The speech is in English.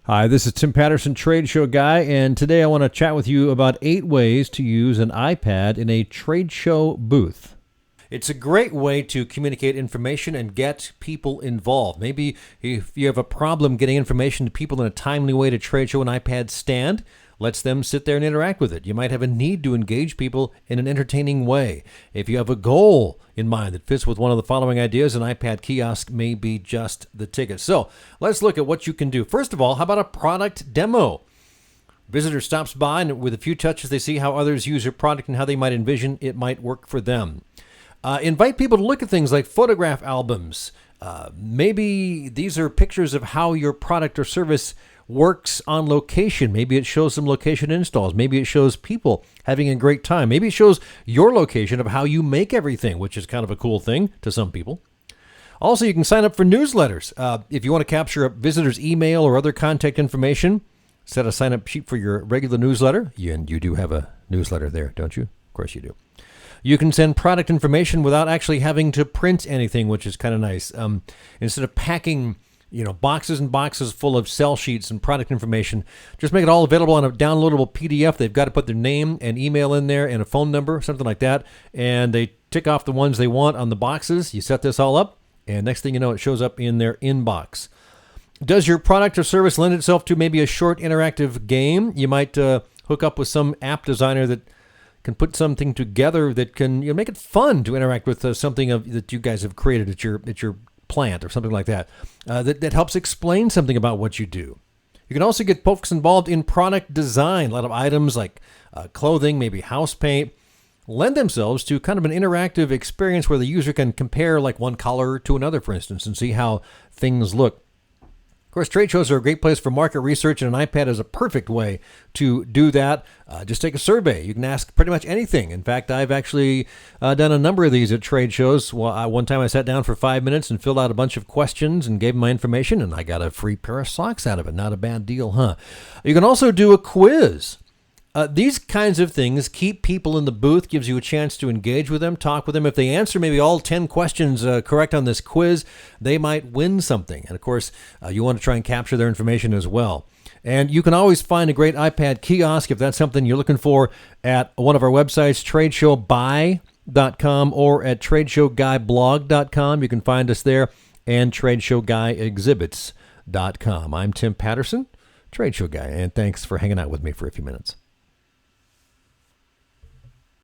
Hi, this is Tim Patterson, Trade Show Guy, and today I want to chat with you about 8 ways to use an iPad in a trade show booth. It's a great way to communicate information and get people involved. Maybe if you have a problem getting information to people in a timely way to trade show, an iPad stand lets them sit there and interact with it. You might have a need to engage people in an entertaining way. If you have a goal in mind that fits with one of the following ideas, an iPad kiosk may be just the ticket. So let's look at what you can do. First of all, how about a product demo? Visitor stops by and with a few touches, they see how others use your product and how they might envision it might work for them. Invite people to look at things like photograph albums. Maybe these are pictures of how your product or service works on location. Maybe it shows some location installs. Maybe it shows people having a great time. Maybe it shows your location of how you make everything, which is kind of a cool thing to some people. Also, you can sign up for newsletters. If you want to capture a visitor's email or other contact information, set a sign-up sheet for your regular newsletter. And you do have a newsletter there, don't you? Of course you do. You can send product information without actually having to print anything, which is kind of nice. Instead of packing boxes and boxes full of sell sheets and product information, just make it all available on a downloadable PDF. They've got to put their name and email in there and a phone number, something like that. And they tick off the ones they want on the boxes. You set this all up, and next thing you know, it shows up in their inbox. Does your product or service lend itself to maybe a short interactive game? You might hook up with some app designer that can put something together that can make it fun to interact with something that you guys have created at your plant or something like that, that helps explain something about what you do. You can also get folks involved in product design. A lot of items like clothing, maybe house paint, lend themselves to kind of an interactive experience where the user can compare like one color to another, for instance, and see how things look. Of course, trade shows are a great place for market research, and an iPad is a perfect way to do that. Just take a survey. You can ask pretty much anything. In fact, I've actually done a number of these at trade shows. One time I sat down for 5 minutes and filled out a bunch of questions and gave them my information, and I got a free pair of socks out of it. Not a bad deal, huh? You can also do a quiz. These kinds of things keep people in the booth, gives you a chance to engage with them, talk with them. If they answer maybe all 10 questions correct on this quiz, they might win something. And of course, you want to try and capture their information as well. And you can always find a great iPad kiosk if that's something you're looking for at one of our websites, tradeshowbuy.com or at tradeshowguyblog.com. You can find us there, and tradeshowguyexhibits.com. I'm Tim Patterson, Trade Show Guy, and thanks for hanging out with me for a few minutes.